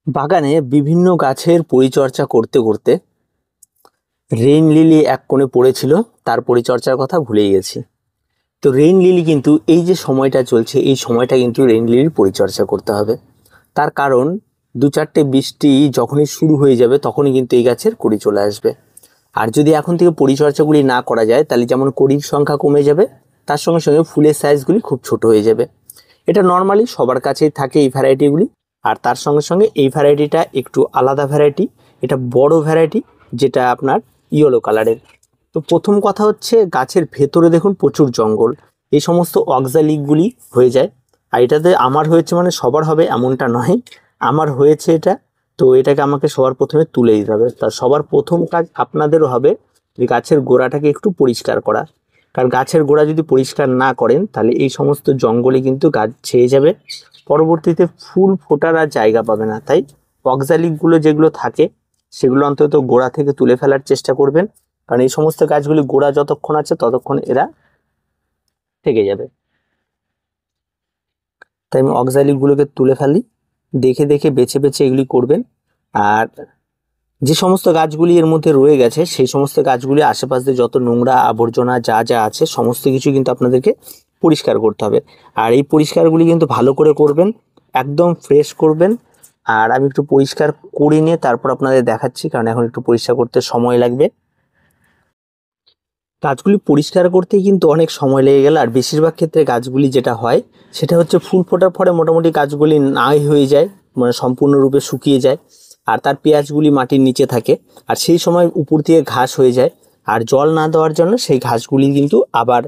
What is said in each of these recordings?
বাগানে বিভিন্ন গাছের পরিচর্যা করতে করতে রেইন লিলি এক কোণে পড়েছিল, তার পরিচর্যার কথা ভুলেই গেছি। তো রেইন লিলি কিন্তু এই যে সময়টা চলছে, এই সময়টা কিন্তু রেইন লিলির পরিচর্যা করতে হবে। তার কারণ 2-4টে বৃষ্টি যখনই শুরু হয়ে যাবে তখনই কিন্তু এই গাছের কুড়ি চলে আসবে। আর যদি এখন থেকে পরিচর্যাগুলি না করা যায় তাহলে যেমন কুড়ির সংখ্যা কমে যাবে, তার সঙ্গে সঙ্গে ফুলের সাইজগুলি খুব ছোট হয়ে যাবে। এটা নর্মালি সবার কাছেই থাকে এই ভ্যারাইটিগুলি। আর তার সঙ্গে সঙ্গে এই ভ্যারাইটিটা একটু আলাদা ভ্যারাইটি, এটা বড় ভ্যারাইটি, যেটা আপনার ইয়েলো কালারের। তো প্রথম কথা হচ্ছে গাছের ভেতরে দেখুন প্রচুর জঙ্গল, এই সমস্ত অক্সালিকগুলি হয়ে যায়। আর এটাতে আমার হয়েছে মানে সবার হবে এমনটা নয়, আমার হয়েছে এটা। তো এটাকে আমাকে সবার প্রথমে তুলে দিতে হবে। তা সবার প্রথম কাজ আপনাদেরও হবে যে গাছের গোড়াটাকে একটু পরিষ্কার করা। কারণ গাছের গোড়া যদি পরিষ্কার না করেন তাহলে এই সমস্ত জঙ্গলে কিন্তু গাছ ছেয়ে যাবে, পরবর্তীতে ফুল ফোটার আর জায়গা পাবে না। তাই অক্সালিকগুলো যেগুলো থাকে সেগুলো অন্তত গোড়া থেকে তুলে ফেলার চেষ্টা করবেন, কারণ এই সমস্ত গাছগুলি গোড়া যতক্ষণ আছে ততক্ষণ এরা থেকে যাবে। তাই আমি অক্সালিকগুলোকে তুলে ফেলি, দেখে দেখে বেছে বেছে এগুলি করবেন। আর যে সমস্ত গাছগুলি এর মধ্যে রয়ে গেছে সেই সমস্ত গাছগুলি আশেপাশ দিয়ে যত নোংরা আবর্জনা যা যা আছে সমস্ত কিছু কিন্তু আপনাদেরকে পরিষ্কার করতে হবে। আর এই পরিষ্কারগুলি কিন্তু ভালো করে করবেন, একদম ফ্রেশ করবেন। আর আমি একটু পরিষ্কার করে নিয়ে তারপর আপনাদের দেখাচ্ছি, কারণ এখন একটু পরিষ্কার করতে সময় লাগবে। গাছগুলি পরিষ্কার করতেই কিন্তু অনেক সময় লেগে গেল। আর বেশিরভাগ ক্ষেত্রে গাছগুলি যেটা হয় সেটা হচ্ছে ফুল ফোটার পরে মোটামুটি গাছগুলি নাই হয়ে যায়, মানে সম্পূর্ণরূপে শুকিয়ে যায়। আর তার পেঁয়াজগুলি মাটির নিচে থাকে, আর সেই সময় উপর দিয়ে ঘাস হয়ে যায়। আর জল না দেওয়ার জন্য সেই ঘাসগুলি কিন্তু আবার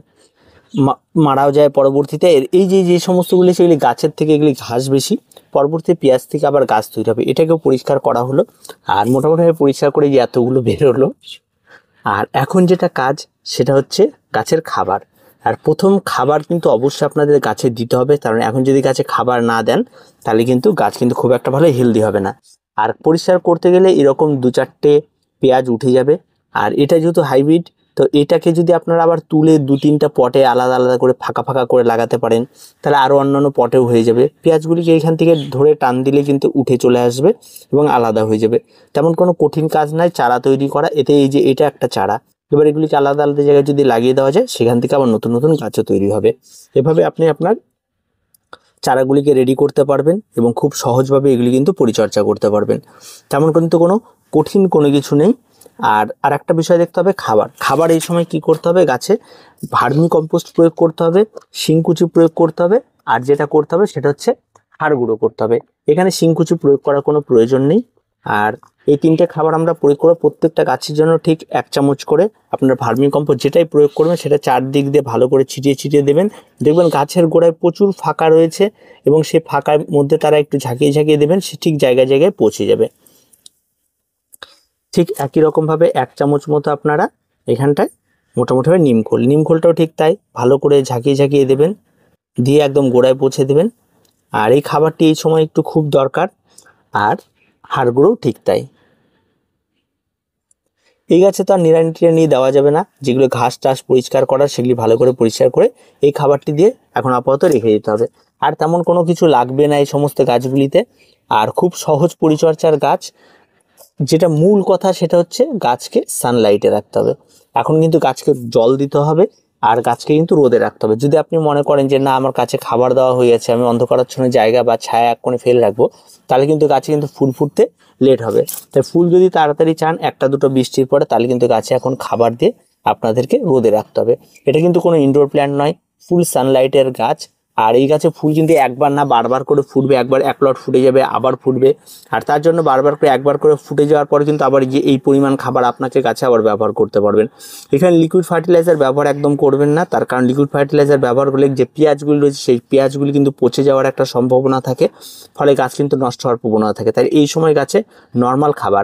মারাও যায় পরবর্তীতে। এই যে যে সমস্তগুলি সেগুলি গাছের থেকে এগুলি ঘাস বেশি, পরবর্তী পেঁয়াজ থেকে আবার গাছ তৈরি হবে। এটাকেও পরিষ্কার করা হলো। আর মোটামুটিভাবে পরিষ্কার করে যে এতগুলো বেরোলো। আর এখন যেটা কাজ সেটা হচ্ছে গাছের খাবার। আর প্রথম খাবার কিন্তু অবশ্যই আপনাদের গাছে দিতে হবে, কারণ এখন যদি গাছে খাবার না দেন তাহলে কিন্তু গাছ কিন্তু খুব একটা ভালো হেলদি হবে না। আর পরিষ্কার করতে গেলে এরকম 2-4টে পেঁয়াজ উঠে যাবে। আর এটা যেহেতু হাইব্রিড, তো এটাকে যদি আপনারা আবার তুলে 2-3টা পটে আলাদা আলাদা করে ফাঁকা ফাঁকা করে লাগাতে পারেন তাহলে আরও অন্যান্য পটেও হয়ে যাবে। পেঁয়াজগুলিকে এখান থেকে ধরে টান দিলে কিন্তু উঠে চলে আসবে এবং আলাদা হয়ে যাবে। তেমন কোনো কঠিন কাজ নাই চারা তৈরি করা। এতে এই যে এটা একটা চারা, এবার এগুলিকে আলাদা আলাদা জায়গায় যদি লাগিয়ে দেওয়া যায় সেখান থেকে আবার নতুন নতুন গাছও তৈরি হবে। এভাবে আপনি আপনার চারাগুলিকে রেডি করতে পারবেন এবং খুব সহজভাবে এগুলি কিন্তু পরিচর্যা করতে পারবেন। তেমন কিন্তু কোনো কঠিন কোনো কিছু নেই। আর একটা বিষয় দেখতে হবে, খাবার এই সময় কি করতে হবে, গাছে ভার্মি কম্পোস্ট প্রয়োগ করতে হবে, শিংকুচি প্রয়োগ করতে হবে। আর যেটা করতে হবে সেটা হচ্ছে হাড় গুঁড়ো করতে হবে। এখানে শিংকুচি প্রয়োগ করার কোনো প্রয়োজন নেই। আর এই 3টে খাবার আমরা প্রয়োগ করে প্রত্যেকটা গাছের জন্য ঠিক 1 চামচ করে আপনার ভার্মি কম্পোস্ট যেটাই প্রয়োগ করবেন সেটা চারদিক দিয়ে ভালো করে ছিটিয়ে ছিটিয়ে দেবেন। দেখবেন গাছের গোড়ায় প্রচুর ফাঁকা রয়েছে এবং সেই ফাঁকার মধ্যে তারা একটু ঝাঁকিয়ে ঝাঁকিয়ে দেবেন, সে ঠিক জায়গায় জায়গায় পৌঁছে যাবে। ঠিক একই রকমভাবে 1 চামচ মতো আপনারা এখানটায় মোটামুটিভাবে নিমখোলটাও ঠিক তাই ভালো করে ঝাঁকিয়ে ঝাঁকিয়ে দেবেন, দিয়ে একদম গোড়ায় পৌঁছে দেবেন। আর এই খাবারটি এই সময় একটু খুব দরকার। আর হাড় গুঁড়োও ঠিক তাই। এই গাছে তো আর নিড়ানি দেওয়া যাবে না, যেগুলো ঘাস টাস পরিষ্কার করার সেগুলি ভালো করে পরিষ্কার করে এই খাবারটি দিয়ে এখন আপাতত রেখে দিতে হবে। আর তেমন কোনো কিছু লাগবে না এই সমস্ত গাছগুলিতে। আর খুব সহজ পরিচর্যার গাছ। যেটা মূল কথা সেটা হচ্ছে গাছকে সানলাইটে রাখতে হবে। এখন কিন্তু গাছকে জল দিতে হবে আর গাছকে কিন্তু রোদে রাখতে হবে। যদি আপনি মনে করেন যে না আমার কাছে খাবার দেওয়া হয়ে যাচ্ছে, আমি অন্ধকারাচ্ছন্ন জায়গা বা ছায়া এক কোণে ফেলে রাখবো, তাহলে কিন্তু গাছে কিন্তু ফুল ফুটতে লেট হবে। তাই ফুল যদি তাড়াতাড়ি চান 1-2 বৃষ্টির পরে, তাহলে কিন্তু গাছে এখন খাবার দিয়ে আপনাদেরকে রোদে রাখতে হবে। এটা কিন্তু কোনো ইনডোর প্ল্যান্ট নয়, ফুল সানলাইটের গাছ। আর এই গাছে ফুল কিন্তু একবার না বারবার করে ফুটবে, একবার এক লট ফুটে যাবে আবার ফুটবে। আর তার জন্য বারবার করে একবার করে ফুটে যাওয়ার পরে কিন্তু আবার যে এই পরিমাণ খাবার আপনাকে গাছে আবার ব্যবহার করতে পারবেন। এখানে লিকুইড ফার্টিলাইজার ব্যবহার একদম করবেন না, তার কারণ লিকুইড ফার্টিলাইজার ব্যবহার করলে যে পেঁয়াজগুলি রয়েছে সেই পেঁয়াজগুলি কিন্তু পচে যাওয়ার একটা সম্ভাবনা থাকে, ফলে গাছ কিন্তু নষ্ট হওয়ার প্রবণতা থাকে। তাই এই সময় গাছে নর্মাল খাবার,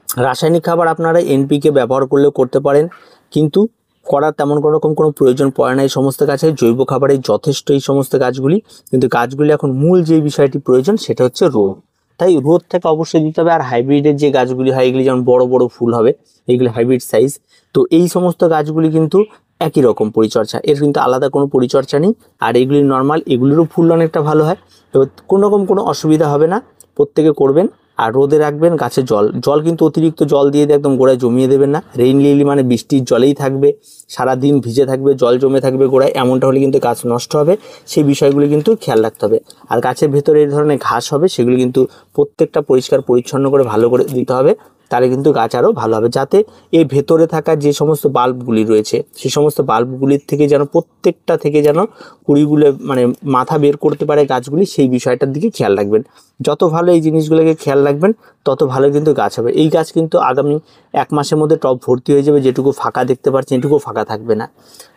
রাসায়নিক খাবার আপনারা এনপিকে ব্যবহার করলেও করতে পারেন, কিন্তু করার তেমন কোনো প্রয়োজন পড়ে না। এই সমস্ত গাছে জৈব খাবারের যথেষ্ট এই সমস্ত গাছগুলি। কিন্তু গাছগুলি এখন মূল যে বিষয়টি প্রয়োজন সেটা হচ্ছে রোদ। তাই রোদ থেকে অবশ্যই দিতে হবে। আর হাইব্রিডের যে গাছগুলি হয় এগুলি যেমন বড় বড় ফুল হবে, এগুলি হাইব্রিড সাইজ। তো এই সমস্ত গাছগুলি কিন্তু একই রকম পরিচর্যা, এর কিন্তু আলাদা কোনো পরিচর্যা নেই। আর এগুলি নর্মাল, এগুলিরও ফুল অনেকটা ভালো হয়। তো কোনো রকম কোনো অসুবিধা হবে না। প্রত্যেকে করবেন। আর রোদে রাখবেন গাছে জল কিন্তু অতিরিক্ত জল দিয়ে একদম গোড়ায় জমিয়ে দেবেন না। রেইন লিলি মানে বৃষ্টির জলেই থাকবে, সারাদিন ভিজে থাকবে, জল জমে থাকবে গোড়ায়, এমনটা হলে কিন্তু গাছ নষ্ট হবে। সেই বিষয়গুলি কিন্তু খেয়াল রাখতে হবে। আর গাছের ভেতরে এই ধরনের ঘাস হবে সেগুলি কিন্তু প্রত্যেকটা পরিষ্কার পরিচ্ছন্ন করে ভালো করে দিতে হবে, তাহলে কিন্তু গাছ আরও ভালো হবে। যাতে এই ভেতরে থাকা যে সমস্ত বাল্বগুলি রয়েছে সেই সমস্ত বাল্বগুলির থেকে যেন প্রত্যেকটা থেকে যেন কুড়িগুলো মানে মাথা বের করতে পারে গাছগুলি, সেই বিষয়টার দিকে খেয়াল রাখবেন। যত ভালো এই জিনিসগুলোকে খেয়াল রাখবেন তত ভালো কিন্তু গাছ হবে। এই গাছ কিন্তু আগামী 1 মাসের মধ্যে টব ভর্তি হয়ে যাবে, যেটুকু ফাঁকা দেখতে পাচ্ছেন এটুকু ফাঁকা থাকবে না।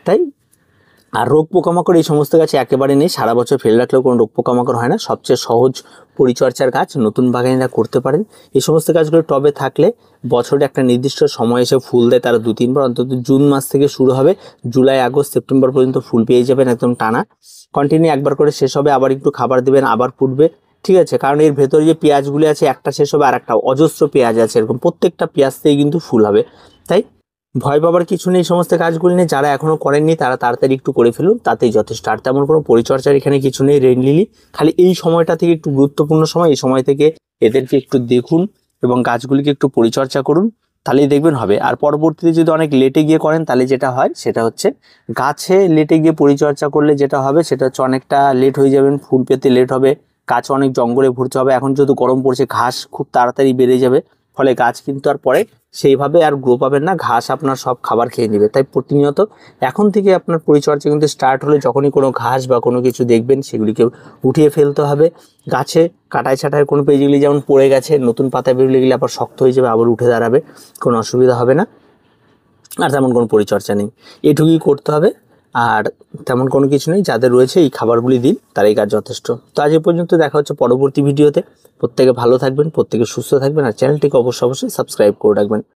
তাই আর রোগ পোকামাকড় এই সমস্ত গাছে একেবারে নেই, সারা বছর ফেলে রাখলেও কোনো রোগ পোকামাকড় হয় না। সবচেয়ে সহজ পরিচর্যার গাছ নতুন বাগানিরা করতে পারেন। এই সমস্ত গাছগুলো টবে থাকলে বছরে একটা নির্দিষ্ট সময় এসে ফুল দেয়, তারা 2-3 বার অন্তত জুন মাস থেকে শুরু হবে, জুলাই আগস্ট সেপ্টেম্বর পর্যন্ত ফুল পেয়ে যাবেন একদম টানা। কন্টিনিউ একবার করে শেষ হবে, আবার একটু খাবার দেবেন, আবার ফুটবে, ঠিক আছে। কারণ এর ভেতরে যে পেঁয়াজগুলি আছে একটা শেষ হবে আর একটা অজস্র পেঁয়াজ আছে, এরকম প্রত্যেকটা পেঁয়াজ থেকে কিন্তু ফুল হবে। তাই ভয় পাবার কিছু নেই সমস্ত কাজগুলি নিয়ে। যারা এখনও করেননি তারা তাড়াতাড়ি একটু করে ফেলুন, তাতেই যথেষ্ট। আর তেমন কোনো পরিচর্যার এখানে কিছু নেই রেইন লিলি, খালি এই সময়টা থেকে একটু গুরুত্বপূর্ণ সময়, এই সময় থেকে এদেরকে একটু দেখুন এবং গাছগুলিকে একটু পরিচর্যা করুন, তাহলেই দেখবেন হবে। আর পরবর্তীতে যদি অনেক লেটে গিয়ে করেন তাহলে যেটা হয় সেটা হচ্ছে গাছে লেটে গিয়ে পরিচর্যা করলে যেটা হবে সেটা হচ্ছে অনেকটা লেট হয়ে যাবেন, ফুল পেতে লেট হবে, গাছ অনেক জঙ্গলে ভরতে হবে। এখন যেহেতু গরম পড়ছে ঘাস খুব তাড়াতাড়ি বেড়ে যাবে, ফলে গাছ কিন্তু আর পরে সেইভাবে আর গ্রো পাবেন না, ঘাস আপনার সব খাবার খেয়ে নেবে। তাই প্রতিনিয়ত এখন থেকে আপনার পরিচর্যা কিন্তু স্টার্ট হলে যখনই কোনো ঘাস বা কোনো কিছু দেখবেন সেগুলিকে উঠিয়ে ফেলতে হবে। গাছে কাটায় ছাটায় কোনো পেজগুলি যেমন পড়ে গেছে, নতুন পাতা বেরোলে গেলে আবার শক্ত হয়ে যাবে, আবার উঠে দাঁড়াবে, কোনো অসুবিধা হবে না। আর তেমন কোনো পরিচর্যা নেই, এটুকুই করতে হবে। আর তেমন কোনো কিছু নেই, যাদের রয়েছে এই খাবারগুলি দিন, তারাই কাজ যথেষ্ট। তো আজ এ পর্যন্ত, দেখা হচ্ছে পরবর্তী ভিডিওতে। প্রত্যেকে ভালো থাকবেন, প্রত্যেকে সুস্থ থাকবেন, আর চ্যানেলটিকে অবশ্যই সাবস্ক্রাইব করে রাখবেন।